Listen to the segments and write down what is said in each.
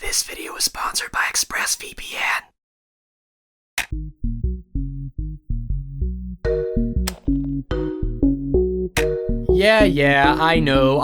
This video is sponsored by ExpressVPN. Yeah, I know,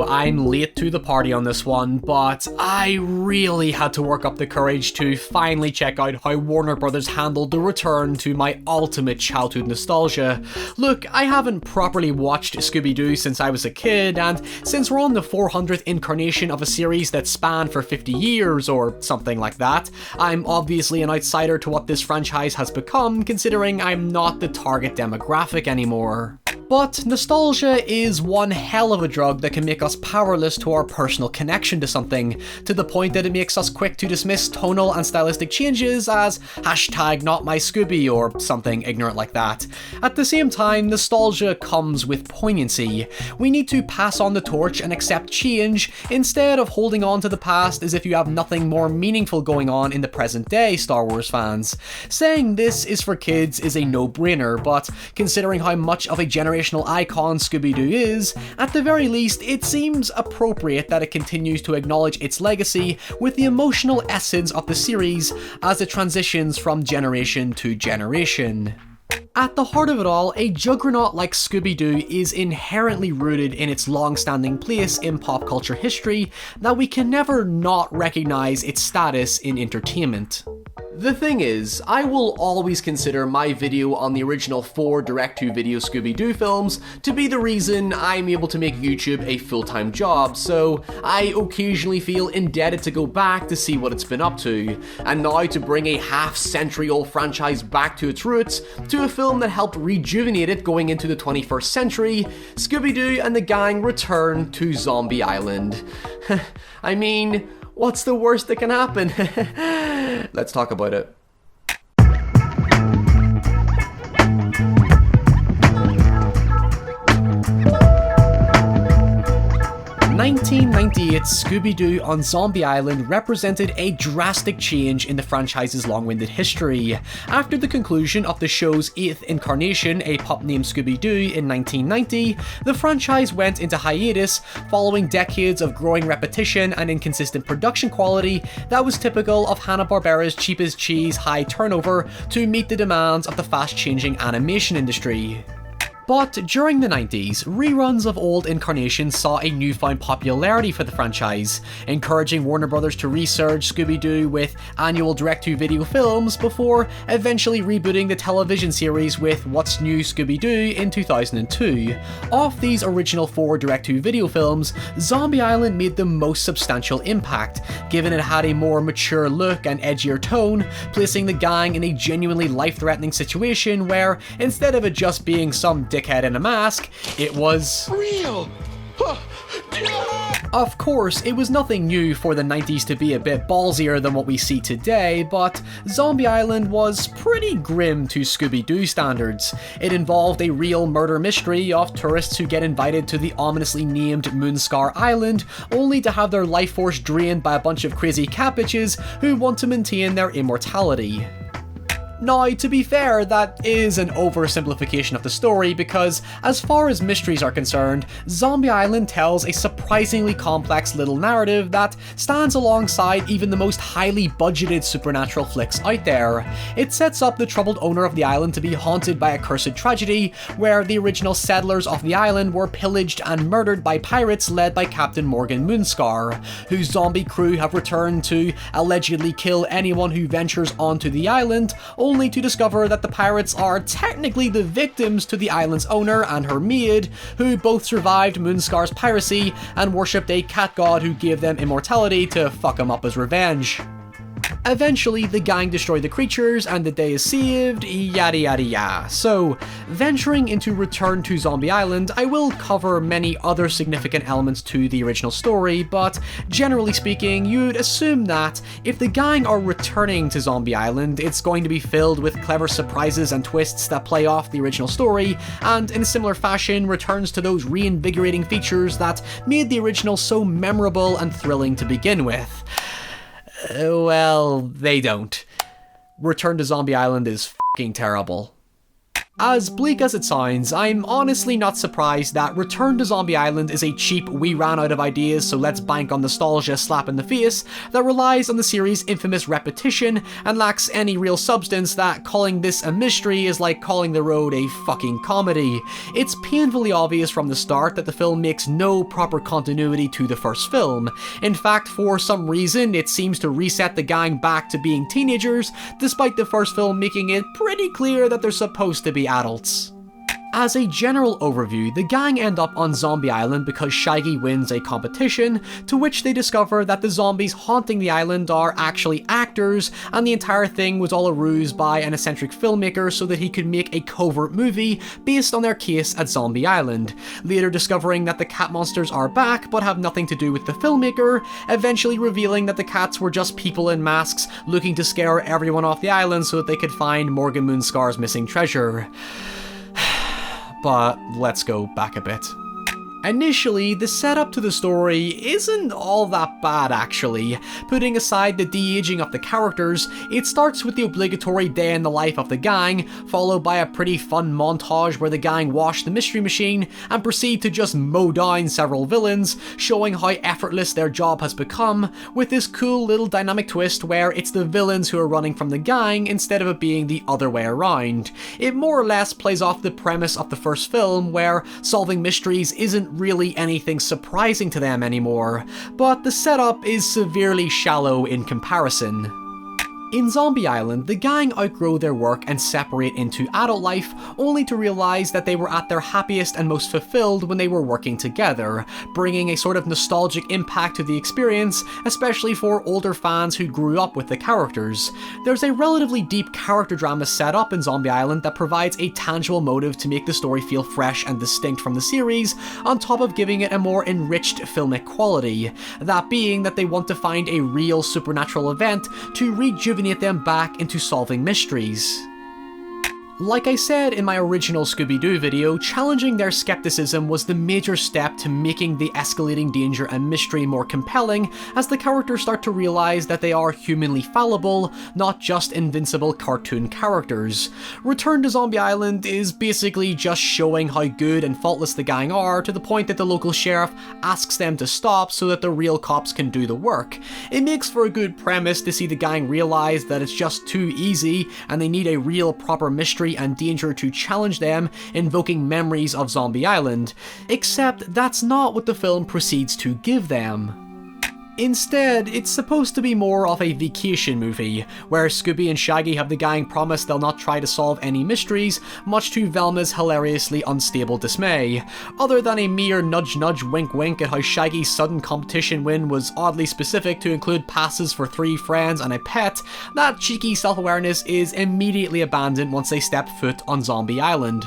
I'm late to the party on this one, but I really had to work up the courage to finally check out how Warner Brothers handled the return to my ultimate childhood nostalgia. Look, I haven't properly watched Scooby-Doo since I was a kid, and since we're on the 400th incarnation of a series that spanned for 50 years or something like that, I'm obviously an outsider to what this franchise has become, considering I'm not the target demographic anymore. But nostalgia is one hell of a drug that can make us powerless to our personal connection to something, to the point that it makes us quick to dismiss tonal and stylistic changes as #NotMyScooby or something ignorant like that. At the same time, nostalgia comes with poignancy. We need to pass on the torch and accept change, instead of holding on to the past as if you have nothing more meaningful going on in the present day, Star Wars fans. Saying this is for kids is a no-brainer, but considering how much of a generational icon Scooby-Doo is, at the very least, it seems appropriate that it continues to acknowledge its legacy with the emotional essence of the series as it transitions from generation to generation. At the heart of it all, a juggernaut like Scooby-Doo is inherently rooted in its long-standing place in pop culture history that we can never not recognize its status in entertainment. The thing is, I will always consider my video on the original 4 direct-to-video Scooby-Doo films to be the reason I'm able to make YouTube a full-time job, so I occasionally feel indebted to go back to see what it's been up to, and now to bring a half-century-old franchise back to its roots, to a film that helped rejuvenate it going into the 21st century, Scooby-Doo and the gang return to Zombie Island. I mean, what's the worst that can happen? Let's talk about it. 1998's Scooby-Doo on Zombie Island represented a drastic change in the franchise's long-winded history. After the conclusion of the show's 8th incarnation, a pup named Scooby-Doo, in 1990, the franchise went into hiatus following decades of growing repetition and inconsistent production quality that was typical of Hanna-Barbera's cheap-as-cheese high turnover to meet the demands of the fast-changing animation industry. But during the 90s, reruns of old incarnations saw a newfound popularity for the franchise, encouraging Warner Brothers to resurge Scooby-Doo with annual direct-to-video films before eventually rebooting the television series with What's New Scooby-Doo in 2002. Of these original 4 direct-to-video films, Zombie Island made the most substantial impact, given it had a more mature look and edgier tone, placing the gang in a genuinely life-threatening situation where, instead of it just being some dickhead in a mask, it was real. Of course, it was nothing new for the 90s to be a bit ballsier than what we see today, but Zombie Island was pretty grim to Scooby-Doo standards. It involved a real murder mystery of tourists who get invited to the ominously named Moonscar Island, only to have their life force drained by a bunch of crazy cat bitches who want to maintain their immortality. Now, to be fair, that is an oversimplification of the story because, as far as mysteries are concerned, Zombie Island tells a surprisingly complex little narrative that stands alongside even the most highly budgeted supernatural flicks out there. It sets up the troubled owner of the island to be haunted by a cursed tragedy, where the original settlers of the island were pillaged and murdered by pirates led by Captain Morgan Moonscar, whose zombie crew have returned to allegedly kill anyone who ventures onto the island, only to discover that the pirates are technically the victims to the island's owner and her maid, who both survived Moonscar's piracy and worshipped a cat god who gave them immortality to fuck them up as revenge. Eventually, the gang destroy the creatures and the day is saved, yada yada yada. So, venturing into Return to Zombie Island, I will cover many other significant elements to the original story, but generally speaking, you'd assume that if the gang are returning to Zombie Island, it's going to be filled with clever surprises and twists that play off the original story, and in a similar fashion returns to those reinvigorating features that made the original so memorable and thrilling to begin with. Well, they don't. Return to Zombie Island is f***ing terrible. As bleak as it sounds, I'm honestly not surprised that Return to Zombie Island is a cheap we ran out of ideas so let's bank on nostalgia slap in the face that relies on the series' infamous repetition and lacks any real substance that calling this a mystery is like calling The Road a fucking comedy. It's painfully obvious from the start that the film makes no proper continuity to the first film. In fact, for some reason, it seems to reset the gang back to being teenagers, despite the first film making it pretty clear that they're supposed to be adults. As a general overview, the gang end up on Zombie Island because Shaggy wins a competition, to which they discover that the zombies haunting the island are actually actors, and the entire thing was all a ruse by an eccentric filmmaker so that he could make a covert movie based on their case at Zombie Island, later discovering that the cat monsters are back but have nothing to do with the filmmaker, eventually revealing that the cats were just people in masks looking to scare everyone off the island so that they could find Morgan Moonscar's missing treasure. But let's go back a bit. Initially, the setup to the story isn't all that bad actually. Putting aside the de-aging of the characters, it starts with the obligatory day in the life of the gang, followed by a pretty fun montage where the gang wash the mystery machine and proceed to just mow down several villains, showing how effortless their job has become, with this cool little dynamic twist where it's the villains who are running from the gang instead of it being the other way around. It more or less plays off the premise of the first film where solving mysteries isn't really anything surprising to them anymore, but the setup is severely shallow in comparison. In Zombie Island, the gang outgrow their work and separate into adult life, only to realise that they were at their happiest and most fulfilled when they were working together, bringing a sort of nostalgic impact to the experience, especially for older fans who grew up with the characters. There's a relatively deep character drama set up in Zombie Island that provides a tangible motive to make the story feel fresh and distinct from the series, on top of giving it a more enriched filmic quality. That being that they want to find a real supernatural event to rejuvenate them back into solving mysteries. Like I said in my original Scooby-Doo video, challenging their skepticism was the major step to making the escalating danger and mystery more compelling as the characters start to realise that they are humanly fallible, not just invincible cartoon characters. Return to Zombie Island is basically just showing how good and faultless the gang are, to the point that the local sheriff asks them to stop so that the real cops can do the work. It makes for a good premise to see the gang realise that it's just too easy and they need a real proper mystery and danger to challenge them, invoking memories of Zombie Island. Except that's not what the film proceeds to give them. Instead, it's supposed to be more of a vacation movie, where Scooby and Shaggy have the gang promise they'll not try to solve any mysteries, much to Velma's hilariously unstable dismay. Other than a mere nudge-nudge wink-wink at how Shaggy's sudden competition win was oddly specific to include passes for 3 friends and a pet, that cheeky self-awareness is immediately abandoned once they step foot on Zombie Island.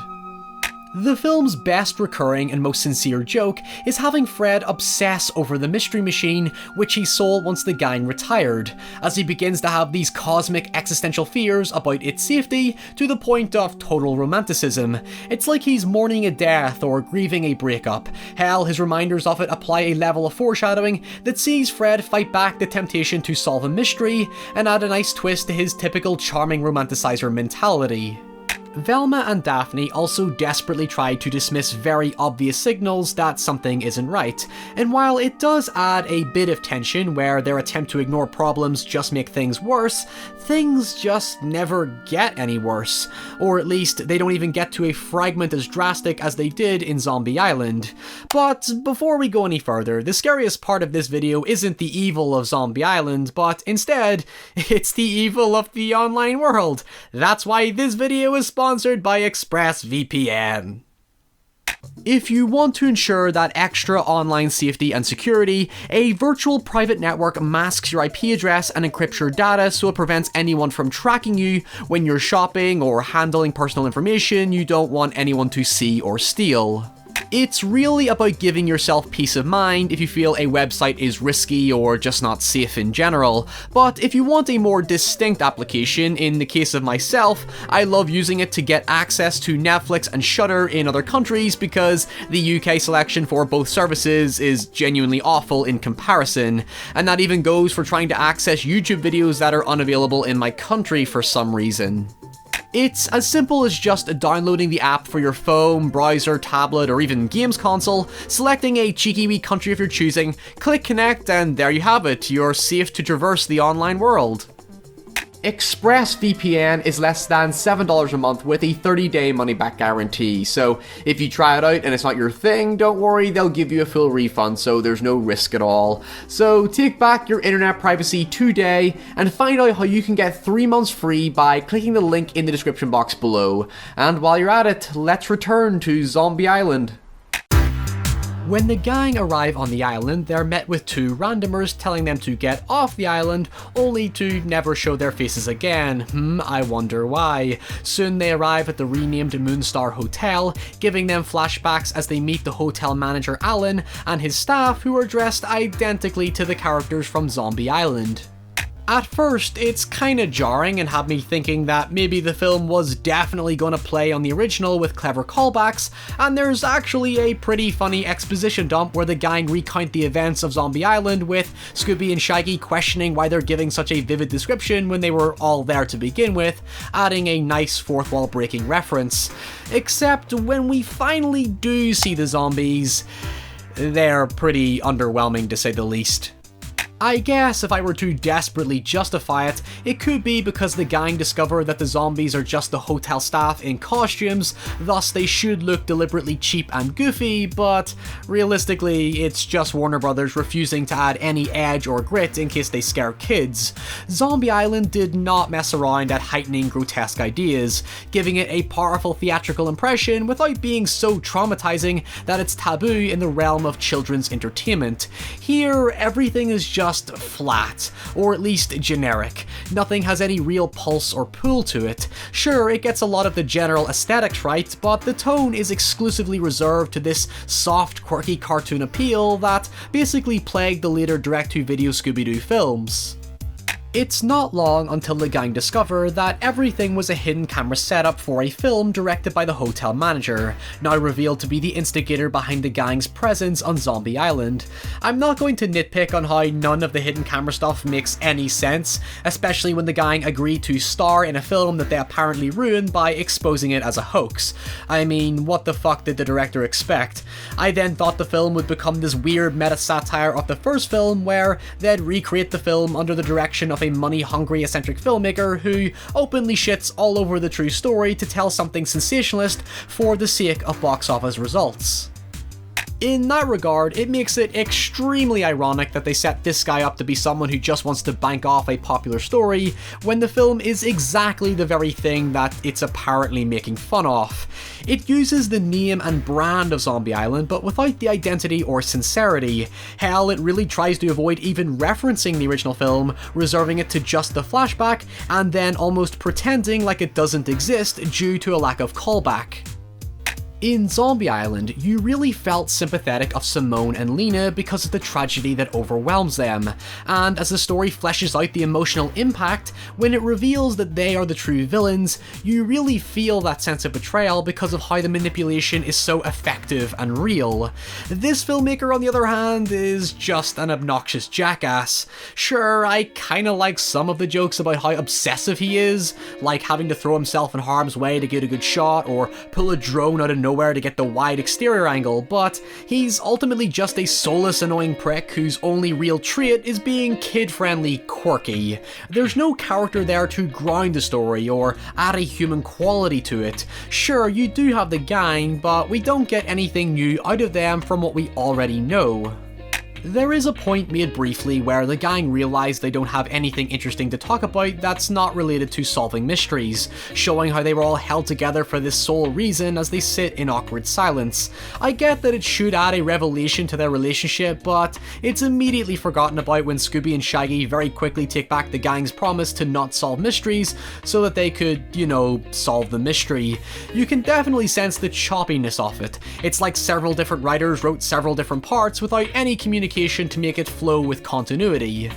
The film's best recurring and most sincere joke is having Fred obsess over the mystery machine, which he sold once the gang retired, as he begins to have these cosmic existential fears about its safety to the point of total romanticism. It's like he's mourning a death or grieving a breakup. Hell, his reminders of it apply a level of foreshadowing that sees Fred fight back the temptation to solve a mystery and add a nice twist to his typical charming romanticizer mentality. Velma and Daphne also desperately try to dismiss very obvious signals that something isn't right, and while it does add a bit of tension where their attempt to ignore problems just make things worse, things just never get any worse, or at least they don't even get to a fragment as drastic as they did in Zombie Island. But before we go any further, the scariest part of this video isn't the evil of Zombie Island, but instead, it's the evil of the online world. That's why this video is sponsored by ExpressVPN. If you want to ensure that extra online safety and security, a virtual private network masks your IP address and encrypts your data so it prevents anyone from tracking you when you're shopping or handling personal information you don't want anyone to see or steal. It's really about giving yourself peace of mind if you feel a website is risky or just not safe in general, but if you want a more distinct application, in the case of myself, I love using it to get access to Netflix and Shudder in other countries because the UK selection for both services is genuinely awful in comparison, and that even goes for trying to access YouTube videos that are unavailable in my country for some reason. It's as simple as just downloading the app for your phone, browser, tablet, or even games console, selecting a cheeky wee country of your choosing, click connect, and there you have it, you're safe to traverse the online world. ExpressVPN is less than $7 a month with a 30-day money-back guarantee, so if you try it out and it's not your thing, don't worry, they'll give you a full refund, so there's no risk at all. So take back your internet privacy today and find out how you can get 3 months free by clicking the link in the description box below. And while you're at it, let's return to Zombie Island. When the gang arrive on the island, they're met with 2 randomers telling them to get off the island, only to never show their faces again. I wonder why. Soon they arrive at the renamed Moonstar Hotel, giving them flashbacks as they meet the hotel manager Alan and his staff, who are dressed identically to the characters from Zombie Island. At first, it's kinda jarring and had me thinking that maybe the film was definitely gonna play on the original with clever callbacks, and there's actually a pretty funny exposition dump where the gang recount the events of Zombie Island, with Scooby and Shaggy questioning why they're giving such a vivid description when they were all there to begin with, adding a nice fourth wall breaking reference. Except when we finally do see the zombies, they're pretty underwhelming to say the least. I guess if I were to desperately justify it, it could be because the gang discover that the zombies are just the hotel staff in costumes, thus they should look deliberately cheap and goofy, but realistically it's just Warner Brothers refusing to add any edge or grit in case they scare kids. Zombie Island did not mess around at heightening grotesque ideas, giving it a powerful theatrical impression without being so traumatizing that it's taboo in the realm of children's entertainment. Here, everything is just flat, or at least generic. Nothing has any real pulse or pull to it. Sure, it gets a lot of the general aesthetics right, but the tone is exclusively reserved to this soft, quirky cartoon appeal that basically plagued the later direct-to-video Scooby-Doo films. It's not long until the gang discover that everything was a hidden camera setup for a film directed by the hotel manager, now revealed to be the instigator behind the gang's presence on Zombie Island. I'm not going to nitpick on how none of the hidden camera stuff makes any sense, especially when the gang agreed to star in a film that they apparently ruined by exposing it as a hoax. I mean, what the fuck did the director expect? I then thought the film would become this weird meta-satire of the first film where they'd recreate the film under the direction of a money-hungry eccentric filmmaker who openly shits all over the true story to tell something sensationalist for the sake of box office results. In that regard, it makes it extremely ironic that they set this guy up to be someone who just wants to bank off a popular story, when the film is exactly the very thing that it's apparently making fun of. It uses the name and brand of Zombie Island, but without the identity or sincerity. Hell, it really tries to avoid even referencing the original film, reserving it to just the flashback, and then almost pretending like it doesn't exist due to a lack of callback. In Zombie Island, you really felt sympathetic of Simone and Lena because of the tragedy that overwhelms them, and as the story fleshes out the emotional impact, when it reveals that they are the true villains, you really feel that sense of betrayal because of how the manipulation is so effective and real. This filmmaker, on the other hand, is just an obnoxious jackass. Sure, I kinda like some of the jokes about how obsessive he is, like having to throw himself in harm's way to get a good shot, or pull a drone out of nowhere to get the wide exterior angle, but he's ultimately just a soulless, annoying prick whose only real trait is being kid-friendly quirky. There's no character there to ground the story or add a human quality to it. Sure, you do have the gang, but we don't get anything new out of them from what we already know. There is a point made briefly where the gang realise they don't have anything interesting to talk about that's not related to solving mysteries, showing how they were all held together for this sole reason as they sit in awkward silence. I get that it should add a revelation to their relationship, but it's immediately forgotten about when Scooby and Shaggy very quickly take back the gang's promise to not solve mysteries so that they could, solve the mystery. You can definitely sense the choppiness of it. It's like several different writers wrote several different parts without any communication to make it flow with continuity.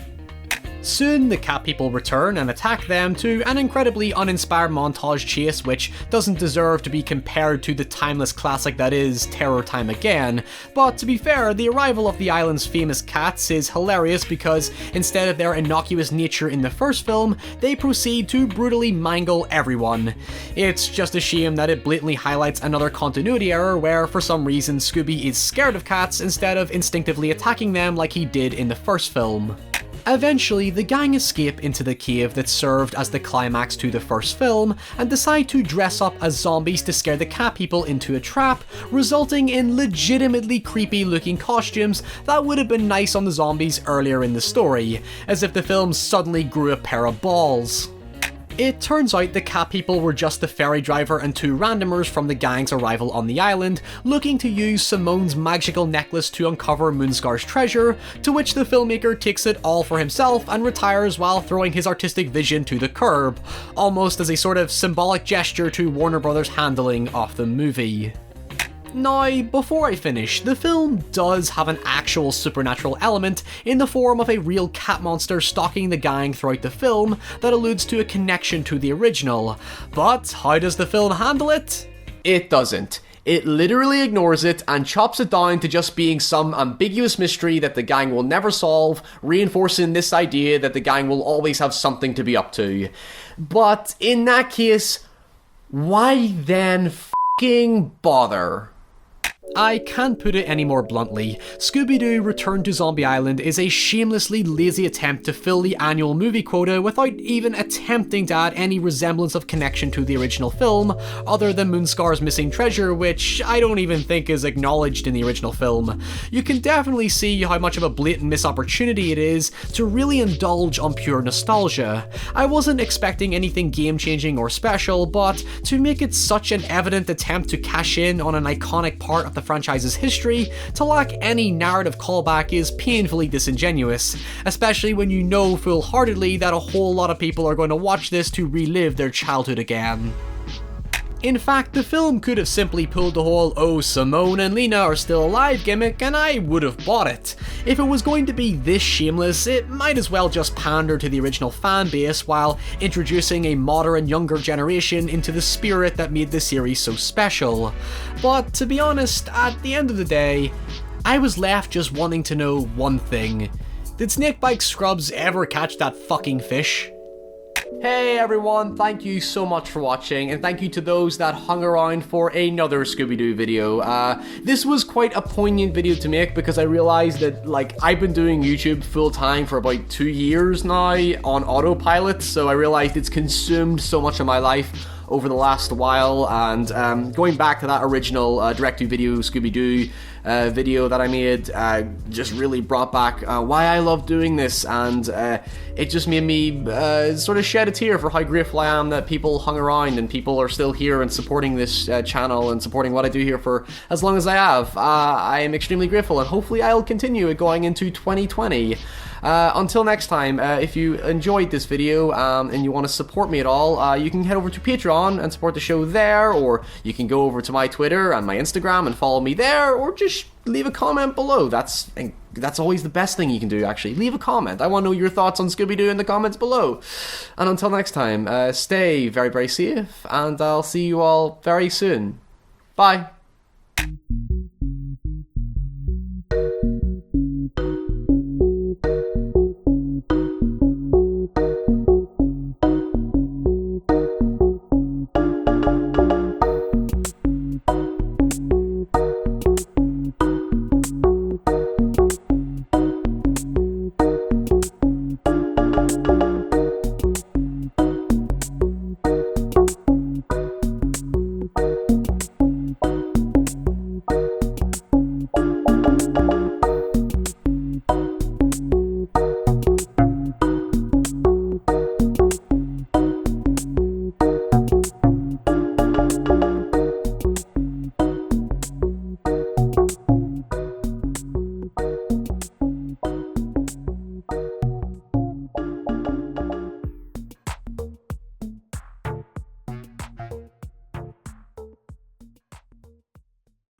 Soon, the cat people return and attack them to an incredibly uninspired montage chase which doesn't deserve to be compared to the timeless classic that is Terror Time Again, but to be fair, the arrival of the island's famous cats is hilarious because instead of their innocuous nature in the first film, they proceed to brutally mangle everyone. It's just a shame that it blatantly highlights another continuity error where for some reason Scooby is scared of cats instead of instinctively attacking them like he did in the first film. Eventually, the gang escape into the cave that served as the climax to the first film and decide to dress up as zombies to scare the cat people into a trap, resulting in legitimately creepy looking costumes that would have been nice on the zombies earlier in the story, as if the film suddenly grew a pair of balls. It turns out the cat people were just the ferry driver and two randomers from the gang's arrival on the island, looking to use Simone's magical necklace to uncover Moonscar's treasure, to which the filmmaker takes it all for himself and retires while throwing his artistic vision to the curb, almost as a sort of symbolic gesture to Warner Brothers' handling of the movie. Now, before I finish, the film does have an actual supernatural element in the form of a real cat monster stalking the gang throughout the film that alludes to a connection to the original. But how does the film handle it? It doesn't. It literally ignores it and chops it down to just being some ambiguous mystery that the gang will never solve, reinforcing this idea that the gang will always have something to be up to. But in that case, why then f***ing bother? I can't put it any more bluntly. Scooby-Doo Return to Zombie Island is a shamelessly lazy attempt to fill the annual movie quota without even attempting to add any resemblance of connection to the original film, other than Moonscar's missing treasure, which I don't even think is acknowledged in the original film. You can definitely see how much of a blatant missed opportunity it is to really indulge on pure nostalgia. I wasn't expecting anything game-changing or special, but to make it such an evident attempt to cash in on an iconic part of the franchise's history, to lack any narrative callback is painfully disingenuous, especially when you know full-heartedly that a whole lot of people are going to watch this to relive their childhood again. In fact, the film could have simply pulled the whole "oh, Simone and Lena are still alive" gimmick and I would have bought it. If it was going to be this shameless, it might as well just pander to the original fan base while introducing a modern younger generation into the spirit that made the series so special. But to be honest, at the end of the day, I was left just wanting to know one thing. Did Snakebite Scrubs ever catch that fucking fish? Hey everyone, thank you so much for watching, and thank you to those that hung around for another Scooby-Doo video. This was quite a poignant video to make because I realized that, I've been doing YouTube full-time for about 2 years now on autopilot, so I realized it's consumed so much of my life over the last while, and going back to that original direct-to-video Scooby-Doo video that I made just really brought back why I love doing this, and it just made me sort of shed a tear for how grateful I am that people hung around and people are still here and supporting this channel and supporting what I do here for as long as I have. I am extremely grateful, and hopefully I'll continue it going into 2020. Until next time, if you enjoyed this video and you want to support me at all, you can head over to Patreon and support the show there, or you can go over to my Twitter and my Instagram and follow me there, or just leave a comment below. That's always the best thing you can do, actually. Leave a comment. I want to know your thoughts on Scooby-Doo in the comments below. And until next time, stay very, very safe, and I'll see you all very soon. Bye.